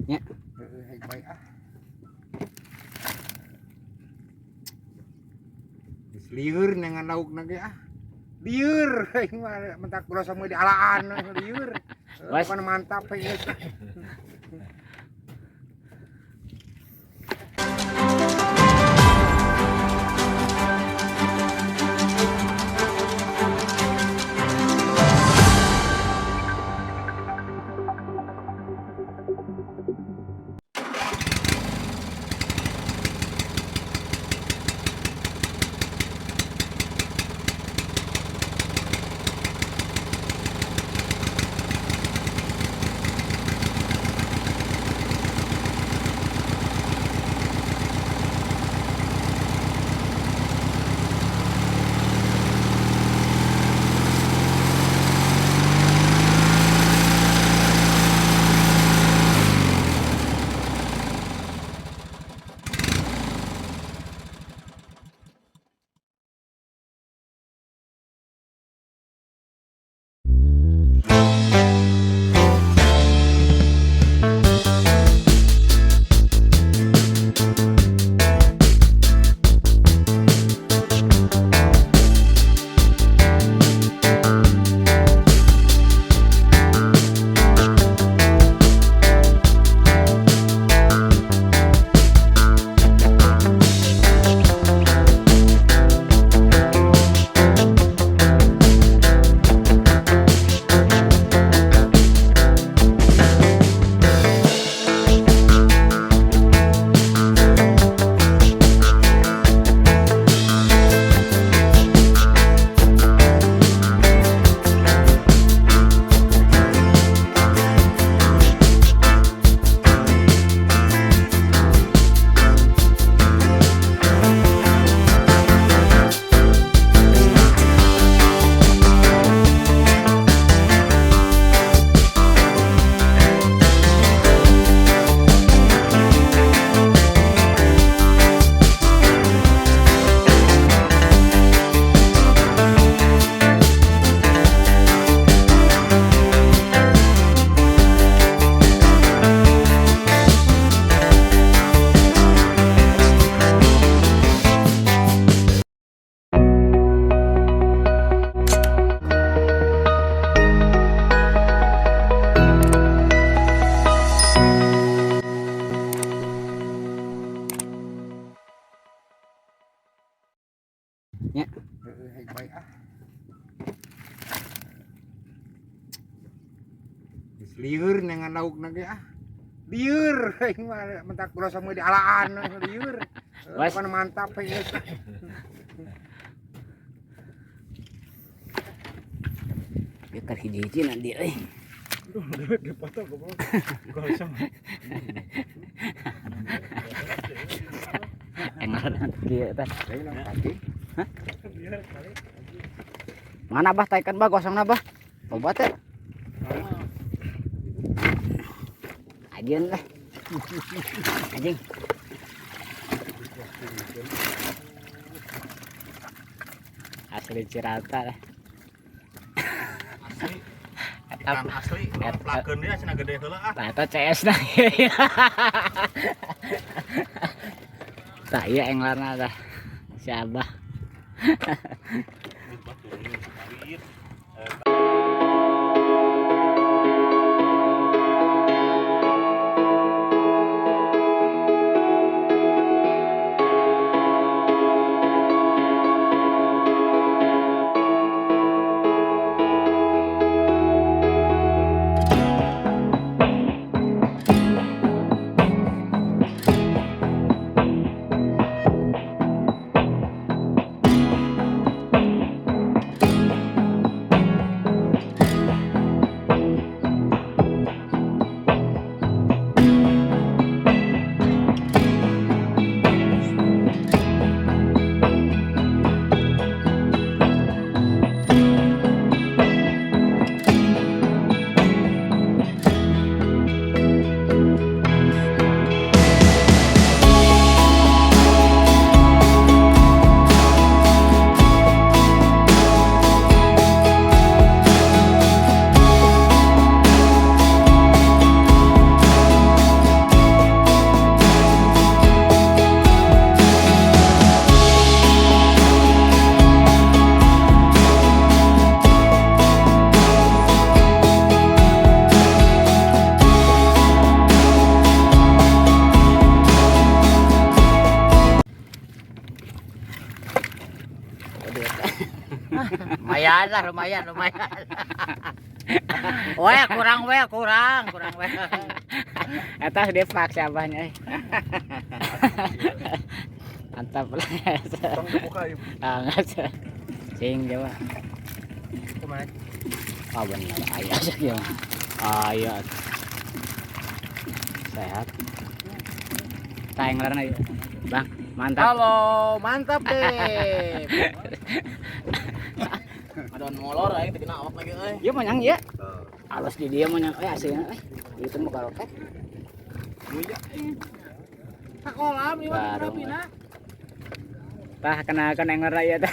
Ya. Baik ah. Lieur nengan lauk nage ah. Lieur aing mah mentak berasa mah dialaan lieur. Bukan mantap geus. Ya. Baik ah. Lieur nengan lauk nage ah. Lieur aing mah mentak berasa mah dialaan lieur. Bukan mantap geus. Kita hiji-hiji nanti euy. Duh, dewek dipoto goblok. Gosong. Engar kieu teh. Lain kaki. Hah? Mana bah taikan bah gosongna bah. Coba teh. Ajeun lah. Anjing. Asli Cirata lah. Asli. Kan asli, plakeun dia cenah gede heula ah. Eta CS na. Tah ieu englarna tah. Si Abah. Lumayan lah, lumayan. Weh, kurang. Eta depak si abahnya. Mantap lah. Tong dibuka ieu. Enggak. Sing Jawa. Kumaha? Oh bener, ayah sih ya. Ayah. Sehat. Tayang larang aja. Bang, mantap. Halo, mantap deh. Adon molor aing teu kena awak lagi euy. Ieu manyang ya. Alus di dia manyang aslinya Itu mah karoket. Ka kolam ieu mah Baru. rapina. Tah kenakan enger raya tah.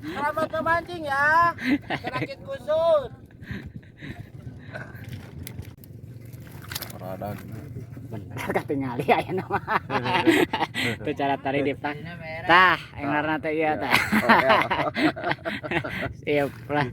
Selamat memancing ya. Sakit kusut. Radang. Bener katingali aya nama. Itu cara tarik depak. Tah, engarna teh ieu tah. Siap lah.